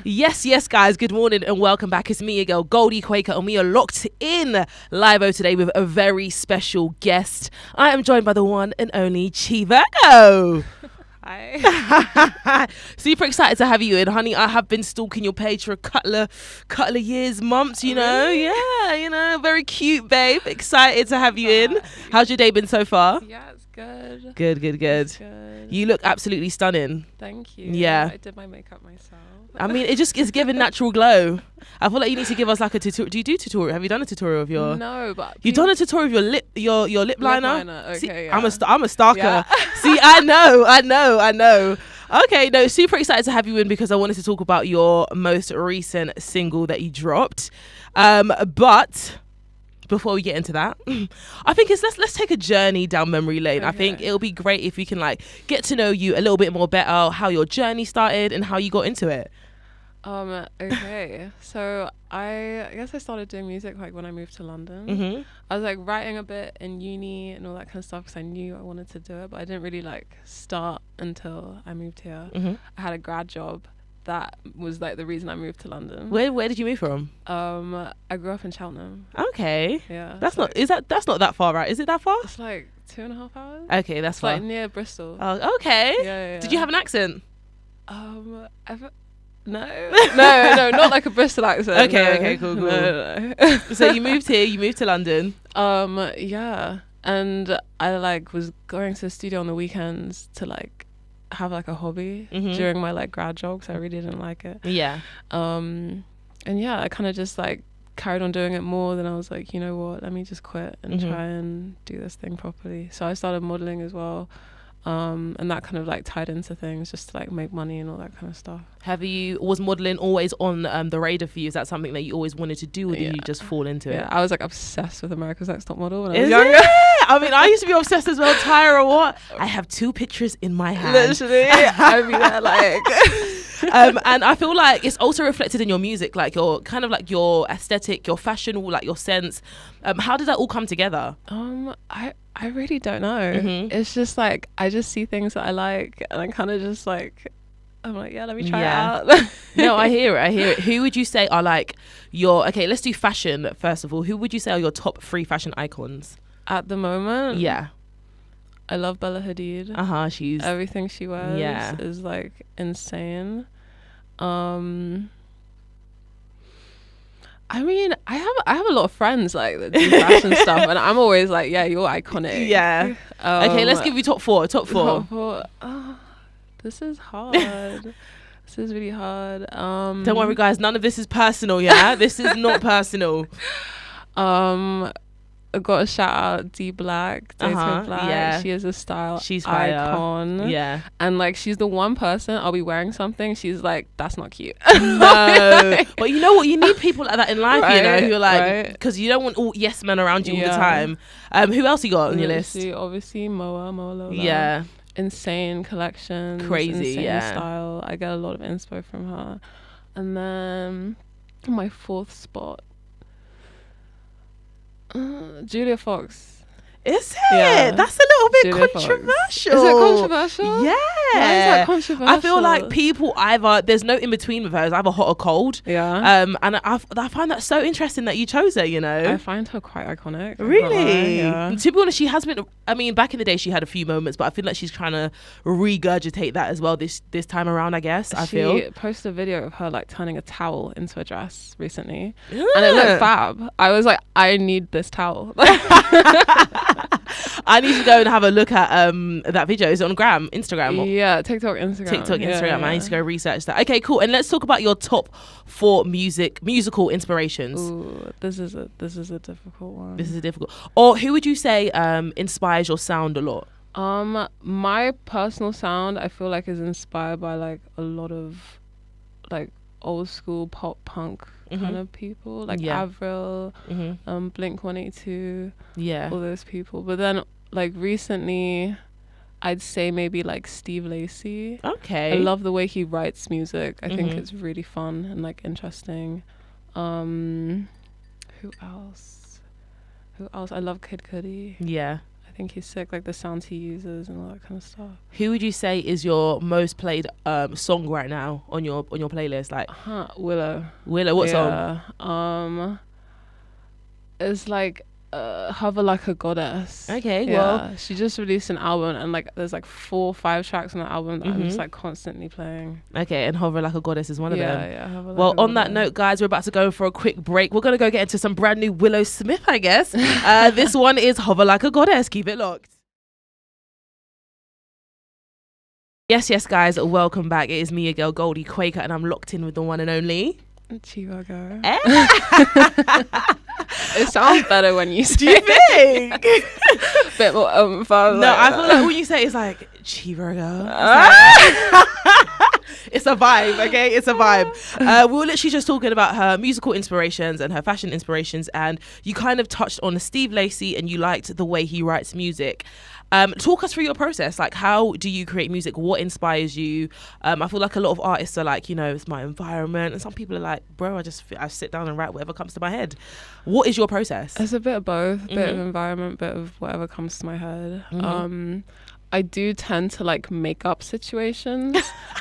Yes, guys. Good morning and welcome back. It's me, your girl, Goldie Quaker, and we are locked in live today with a very special guest. I am joined by the one and only Virgo. Hi. Super excited to have you in, honey. I have been stalking your page for a couple of years, months, you know. Really? Yeah, you know, very cute, babe. Excited to have you in. How's your day been so far? Yeah, it's good. Good. It's good. You look absolutely stunning. Thank you. Yeah. I did my makeup myself. I mean, it's giving natural glow. I feel like you need to give us like a tutorial. Do you do tutorial? Have you done a tutorial of your? No, but You've done a tutorial of your lip liner. Okay, See, yeah. I'm a stalker. Yeah. See, I know. Okay, no, super excited to have you in because I wanted to talk about your most recent single that you dropped. But before we get into that, I think let's take a journey down memory lane. Okay. I think it'll be great if we can like get to know you a little bit more better, how your journey started and how you got into it. Okay. So I guess I started doing music like when I moved to London. Mm-hmm. I was like writing a bit in uni and all that kind of stuff because I knew I wanted to do it, but I didn't really like start until I moved here. Mm-hmm. I had a grad job. That was like the reason I moved to London. Where did you move from? I grew up in Cheltenham. Okay. Yeah. That's not that far, right? Is it that far? It's like 2.5 hours. Okay, that's It's far. like near Bristol. Oh, okay. Yeah. Did you have an accent? No, not like a Bristol accent. Okay, cool. No. So you moved here, you moved to London. Yeah, and I like was going to the studio on the weekends to like have like a hobby during my like grad job because I really didn't like it. Yeah. And yeah, I kind of just like carried on doing it more. Then I was like, you know what, let me just quit and try and do this thing properly. So I started modeling as well. And that kind of like tied into things just to like make money and all that kind of stuff. Was modeling always on the radar for you? Is that something that you always wanted to do, or did you just fall into it? Yeah, I was like obsessed with America's Next Top Model when I was Is younger. it? I mean, I used to be obsessed as well. Tyra, what? I have 2 pictures in my hand. Literally, I'd be there like. And I feel like it's also reflected in your music, like your kind of like your aesthetic, your fashion, like your sense. How did that all come together? I really don't know. It's just like I just see things that I like, and I kind of just like I'm like, yeah, let me try it out. No, I hear it. Who would you say are like okay, let's do fashion first of all. Who would you say are your top 3 fashion icons? At the moment, Yeah. I love Bella Hadid. She's Everything she wears is like insane. I mean, I have a lot of friends like that do fashion stuff, and I'm always like, yeah, you're iconic. Yeah. Okay, let's give you top 4. Top 4. This is hard. This is really hard. Don't worry, guys. None of this is personal. Yeah, this is not personal. I got a shout out D Black, Dato Black. Yeah. She is a style She's icon. Yeah. And like she's the one person I'll be wearing something, she's like, that's not cute. No. But you know what? You need people like that in life, right, you know, who are like, right. because you don't want all yes men around you all the time. Who else you got on your list? Obviously Moa Lola. Yeah. Insane collections. Crazy, insane style. I get a lot of inspo from her. And then my 4th spot, Julia Fox. Is it? Yeah. That's a little bit Julia controversial. Fox. Is it controversial? Yeah. Why is that controversial? I feel like people there's no in between with her. It's either hot or cold. Yeah. And I find that so interesting that you chose her, you know. I find her quite iconic. Really? Yeah. To be honest, she has been, I mean, back in the day she had a few moments, but I feel like she's trying to regurgitate that as well this time around, I guess. She posted a video of her like turning a towel into a dress recently. And it looked fab. I was like, I need this towel. I need to go and have a look at that video. Is it on Instagram? Yeah, TikTok, Instagram. Yeah. I need to go research that. Okay, cool. And let's talk about your top 4 musical inspirations. Ooh, this is a difficult one. This is difficult. Or who would you say inspires your sound a lot? My personal sound, I feel like, is inspired by like a lot of like old school pop punk kind of people, like Avril, Blink 182, all those people. But then like recently, I'd say maybe like Steve Lacy. Okay. I love the way he writes music. I think it's really fun and like interesting. Who else? I love Kid Cudi. Yeah. I think he's sick, like the sounds he uses and all that kind of stuff. Who would you say is your most played song right now on your playlist? Like Willow. What song? It's like Hover Like a Goddess. Okay, yeah, well, she just released an album, and like there's like 4 or 5 tracks on the album that I'm just like constantly playing. Okay, and Hover Like a Goddess is one of them. Yeah, well, on that note, guys, we're about to go for a quick break. We're gonna go get into some brand new Willow Smith, I guess. This one is Hover Like a Goddess. Keep it locked. Yes, guys, welcome back. It is me, your girl Goldie Quaker, and I'm locked in with the one and only Virgo. It sounds better when you say. Do you think? Bit more no, I feel like when you say it's like Virgo. It's a vibe, okay? It's a vibe. We were literally just talking about her musical inspirations and her fashion inspirations, and you kind of touched on Steve Lacy, and you liked the way he writes music. Talk us through your process. Like, how do you create music? What inspires you? I feel like a lot of artists are like, it's my environment, and some people are like, bro, I sit down and write whatever comes to my head. What is your process? It's a bit of both, bit of environment, bit of whatever comes to my head. I do tend to like make up situations.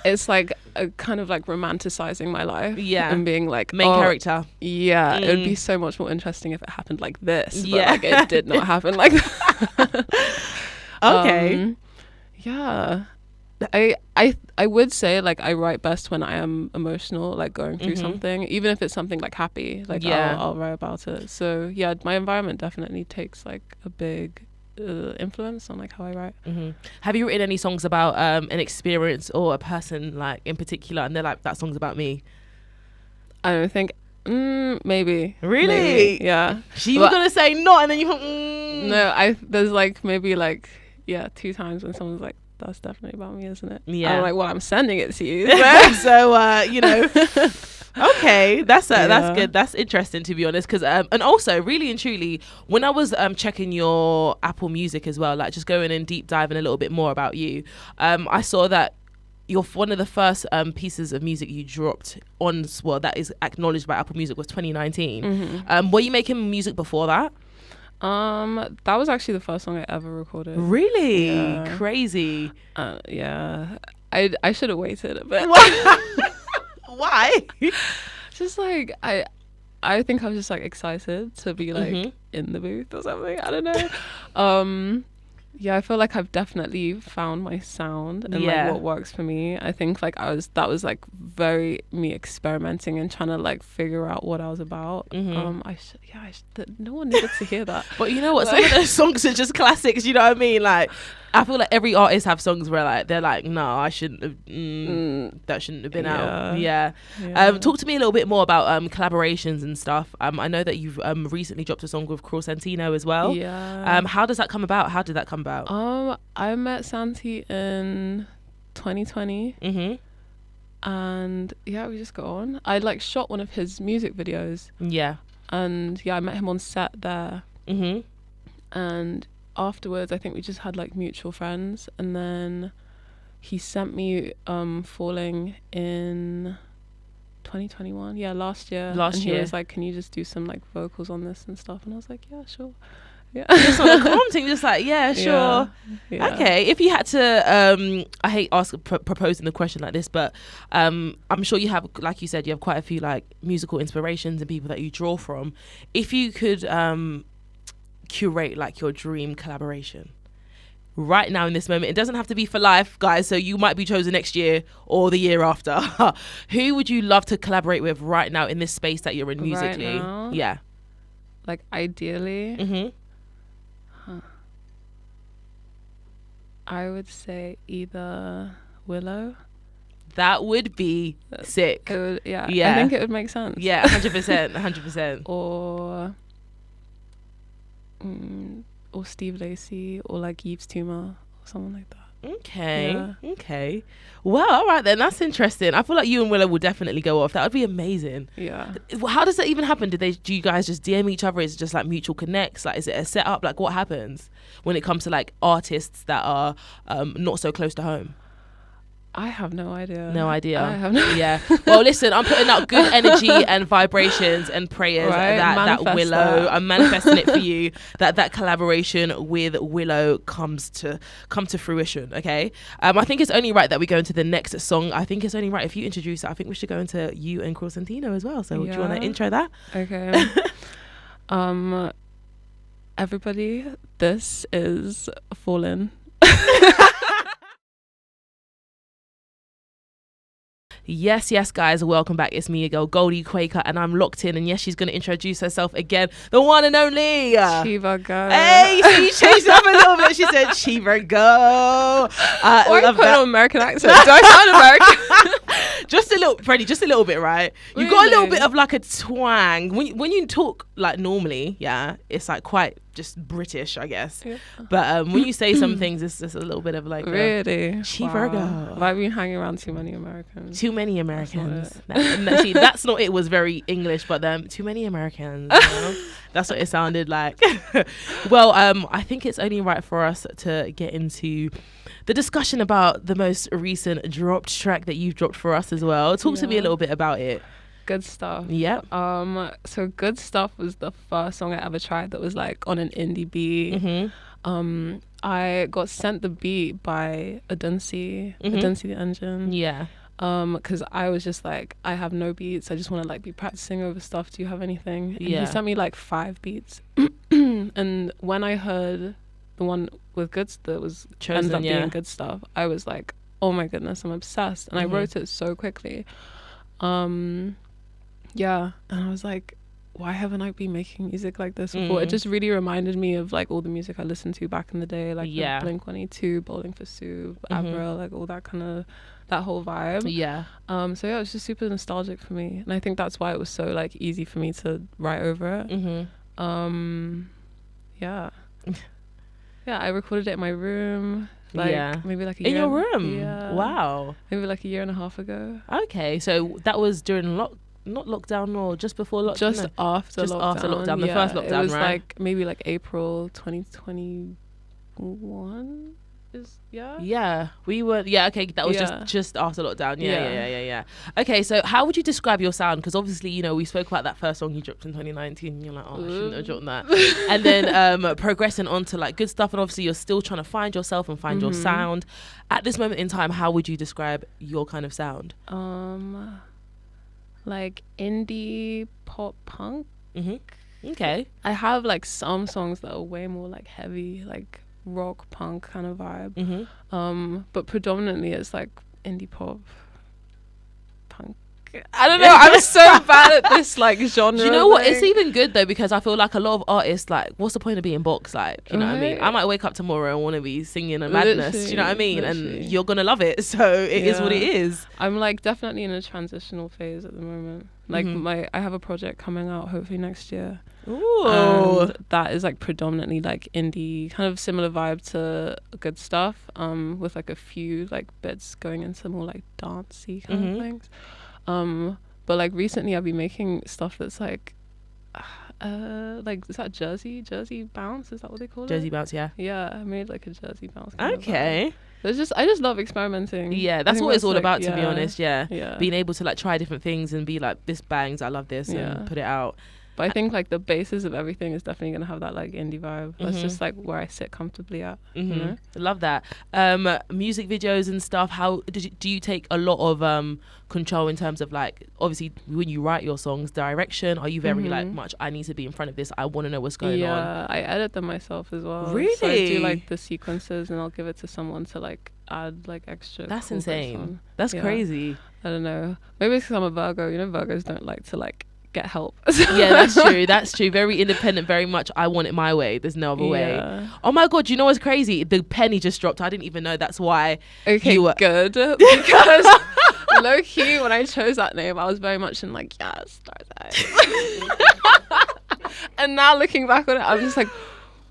It's like a kind of like romanticizing my life, and being like main character. Yeah, it would be so much more interesting if it happened like this. But like it did not happen like that. Okay. I would say like I write best when I am emotional, like going through something, even if it's something like happy, like I'll write about it. So yeah, my environment definitely takes like a big influence on like how I write. Have you written any songs about an experience or a person like in particular, and they're like, that song's about me? I don't think. Maybe. Really? Maybe, yeah. She was gonna say not, and then you thought, No, there's like maybe like 2 times when someone's like, that's definitely about me, isn't it? Yeah. I'm like, well, I'm sending it to you. So okay, that's good. That's interesting, to be honest, because and also really and truly, when I was checking your Apple Music as well, like just going in deep diving a little bit more about you, I saw that you're one of the first pieces of music you dropped on, well, that is acknowledged by Apple Music, was 2019. Were you making music before that? That was actually the first song I ever recorded. Really? Yeah. Crazy. Yeah. I should have waited a bit. Why? Just like I think I was just like excited to be like in the booth or something. I don't know. Yeah, I feel like I've definitely found my sound and like what works for me. I think like that was like very me experimenting and trying to like figure out what I was about. No one needed to hear that. But you know what? Some of those songs are just classics. You know what I mean? Like, I feel like every artist have songs where like they're like, no, I shouldn't have. That shouldn't have been out. Yeah. Talk to me a little bit more about collaborations and stuff. I know that you've recently dropped a song with Cruel Santino as well. Yeah. How does that come about? How did that come about? I met Santi in 2020. And yeah, we just got on. I like shot one of his music videos. Yeah. And yeah, I met him on set there. And afterwards, I think we just had like mutual friends, and then he sent me Falling in 2021. Yeah, last year. And he was like, can you just do some like vocals on this and stuff? And I was like, yeah, sure. Yeah. Just on a prompting, just like, yeah, sure. Yeah. Okay, if you had to I hate proposing the question like this, but I'm sure you have, like you said, you have quite a few like musical inspirations and people that you draw from. If you could curate like your dream collaboration right now in this moment, it doesn't have to be for life, guys, so you might be chosen next year or the year after. Who would you love to collaborate with right now in this space that you're in musically? Right now? Yeah, like ideally. I would say either Willow. That would be sick. It would, yeah. I think it would make sense. Yeah, 100%. Or Steve Lacy, or like Yves Tumor, or someone like that. Okay. Well, all right then, that's interesting. I feel like you and Willow will definitely go off. That would be amazing. Yeah. How does that even happen? Do you guys just DM each other? Is it just like mutual connects? Like, is it a setup? Like, what happens when it comes to like artists that are not so close to home? I have no idea. No idea. I have no Yeah. Well, listen, I'm putting out good energy and vibrations and prayers that Willow, I'm manifesting it for you, that collaboration with Willow come to fruition, okay? I think it's only right that we go into the next song. I think it's only right if you introduce it. I think we should go into you and Crossantino as well. So do you want to intro that? Okay. Everybody, this is Fallen. Yes, guys, welcome back. It's me, your girl, Goldie Quaker, and I'm locked in. And yes, she's going to introduce herself again. The one and only Virgo. Hey, she changed up a little bit. She said Virgo. Why put an American accent? Do I sound American? Just a little, Freddie, just a little bit, right? You've got a little bit of like a twang. When you talk like normally, yeah, it's like quite just British, I guess. Yeah. But when you say some things, it's just a little bit of like really. Virgo. Have I been hanging around too many Americans? Too many Americans. See, that's not it. Was very English, but too many Americans. You know? That's what it sounded like. Well, I think it's only right for us to get into the discussion about the most recent dropped track that you've dropped for us as well. Talk to me a little bit about it. Good Stuff. Yep. So Good Stuff was the first song I ever tried that was like on an indie beat. Mm-hmm. I got sent the beat by Adunsi the Engine. Yeah. Because I was just like, I have no beats. I just want to like be practicing over stuff. Do you have anything? And he sent me like 5 beats. And when I heard the one with that was ended up being Good Stuff, I was like, oh my goodness, I'm obsessed. And I wrote it so quickly. Yeah, and I was like, why haven't I been making music like this before? It just really reminded me of like all the music I listened to back in the day, like Blink-182, Bowling for Soup, Avril, like all that kind of, that whole vibe. Yeah. So yeah, it was just super nostalgic for me, and I think that's why it was so like easy for me to write over it. Yeah. Yeah, I recorded it in my room. Maybe like a year. In your room? Yeah. Wow. Maybe like a year and a half ago. Okay, so that was during not lockdown or just before lockdown? Just after lockdown. The first lockdown, right? It was like maybe like April 2021. We were okay, that was just after lockdown. Yeah. Okay, so how would you describe your sound? Because obviously, you know, we spoke about that first song you dropped in 2019 and you're like, oh, I shouldn't have dropped that. And then progressing on to like Good Stuff, and obviously you're still trying to find yourself and find your sound. At this moment in time, how would you describe your kind of sound? Like indie pop punk. Okay. I have like some songs that are way more like heavy, like rock punk kind of vibe. But predominantly it's like indie pop punk. I don't know. I'm so bad at this like genre. Do you know what? It's even good though, because I feel like a lot of artists, like, what's the point of being boxed? Like, you know what I mean? I might wake up tomorrow and want to be singing a madness. Do you know what I mean? And you're gonna love it. So it is what it is. I'm like definitely in a transitional phase at the moment. Like I have a project coming out hopefully next year. Ooh. And that is like predominantly like indie, kind of similar vibe to Good Stuff, with like a few like bits going into more like dancey kind of things. But like recently I've been making stuff that's like is that Jersey bounce? Is that what they call it? Jersey bounce, yeah. Yeah, I made like a Jersey bounce. Okay. It's I just love experimenting. Yeah, that's what it's all about, to be honest. Yeah. Being able to like try different things and be like, this bangs, I love this, and put it out. But I think like the basis of everything is definitely gonna have that like indie vibe. That's just like where I sit comfortably at. You know? I love that. Music videos and stuff. How do you take a lot of control in terms of like, obviously when you write your songs, direction? Are you very like much, I need to be in front of this, I want to know what's going on? Yeah, I edit them myself as well. Really? So I do like the sequences and I'll give it to someone to like add like extra. That's cool insane. That's crazy. I don't know. Maybe it's because I'm a Virgo. You know, Virgos don't like to like get help. Yeah, that's true. Very independent, very much I want it my way, there's no other way. Oh my god, you know what's crazy? The penny just dropped. I didn't even know that's why. Okay, good. Because low key when I chose that name I was very much in like, yes, and now looking back on it I'm just like,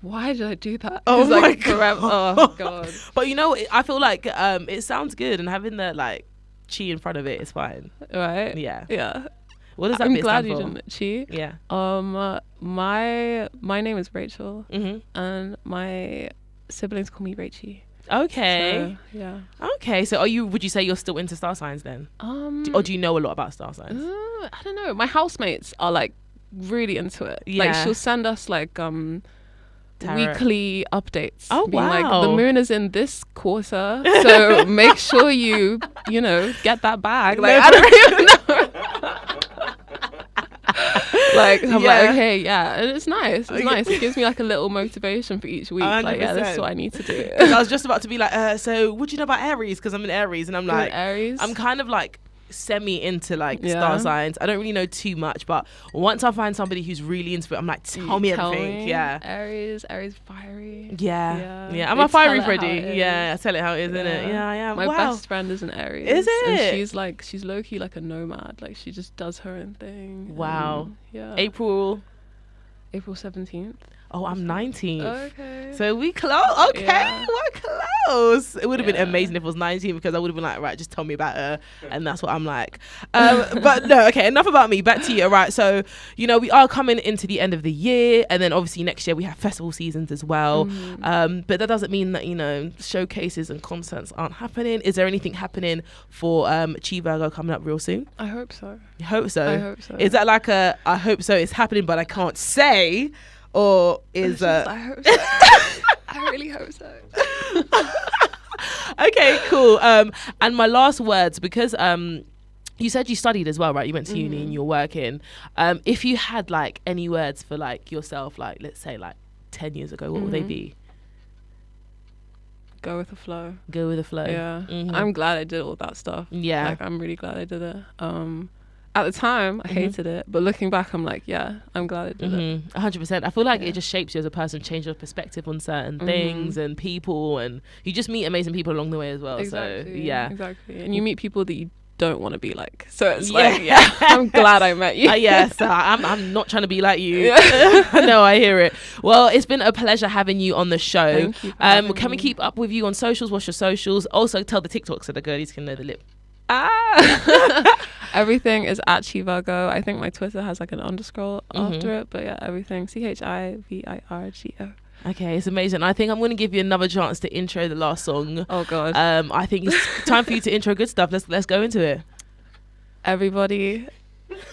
why did I do that? Oh my like, god. Oh god. But you know, I feel like it sounds good, and having the like chi in front of it is fine, right? Yeah. What does that I'm bit glad stand you for? didn't chi. Yeah. My name is Rachel, and my siblings call me Rachie. Okay. So, yeah. Okay. So would you say you're still into star signs then? Or do you know a lot about star signs? I don't know. My housemates are like really into it. Yeah. Like she'll send us like Tarot. weekly updates. Oh, being wow. like, the moon is in this quarter, so make sure you get that bag. Like, I don't even know. Like, I'm like, okay, yeah, and it's nice. It's nice. It gives me like a little motivation for each week. 100%. Like, yeah, this is what I need to do. Because I was just about to be like, so what do you know about Aries? Because I'm in Aries, and I'm like, Aries. I'm kind of like semi into like Yeah. star signs. I don't really know too much, but once I find somebody who's really into it, I'm like, tell me everything. Yeah. Aries fiery. Yeah. Yeah. I'm They a fiery tell it how Freddy. it is. Yeah, I tell it how it is, innit? Yeah, I am. My Wow. best friend is an Aries. Is And it? she's low-key like a nomad. Like, she just does her own thing. Wow. Yeah. April 17th. Oh, I'm 19. Okay. So we close. Okay, Yeah. we're close. It would have been Yeah. amazing if it was 19 because I would have been like, right, just tell me about her, and that's what I'm like. But no, okay, enough about me. Back to you. All right, so we are coming into the end of the year, and then obviously next year we have festival seasons as well. But that doesn't mean that showcases and concerts aren't happening. Is there anything happening for Chi Virgo coming up real soon? I hope so. You hope so. I hope so. Is that like a I hope so it's happening but I can't say, or is I hope so. I really hope so. Okay, cool. And my last words, because you said you studied as well, right? You went to uni and you're working. If you had like any words for like yourself, like let's say like 10 years ago, what would they be? Go with the flow. Go with the flow. Yeah. I'm glad I did all that stuff. Yeah. Like, I'm really glad I did it. At the time, I hated it, but looking back, I'm like, yeah, I'm glad I did it. 100%. I feel like it just shapes you as a person, change your perspective on certain things and people, and you just meet amazing people along the way as well. Exactly. So yeah, exactly. And you meet people that you don't want to be like. So it's like, yeah, I'm glad I met you. Yeah, so I'm not trying to be like you. Yeah. No, I hear it. Well, it's been a pleasure having you on the show. Thank you for having can we me. keep up with you on socials? What's your socials? Also, tell the TikToks so the girlies can know the lip. Everything is at Chi Virgo. I think my Twitter has like an underscore after it, but yeah, everything CHIVIRGO. Okay, it's amazing. I think I'm going to give you another chance to intro the last song. Oh god. I think it's time for you to intro good stuff. Let's go into it. Everybody,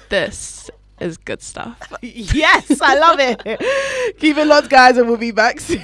this is good stuff. Yes, I love it. Keep it locked, guys, and we'll be back soon.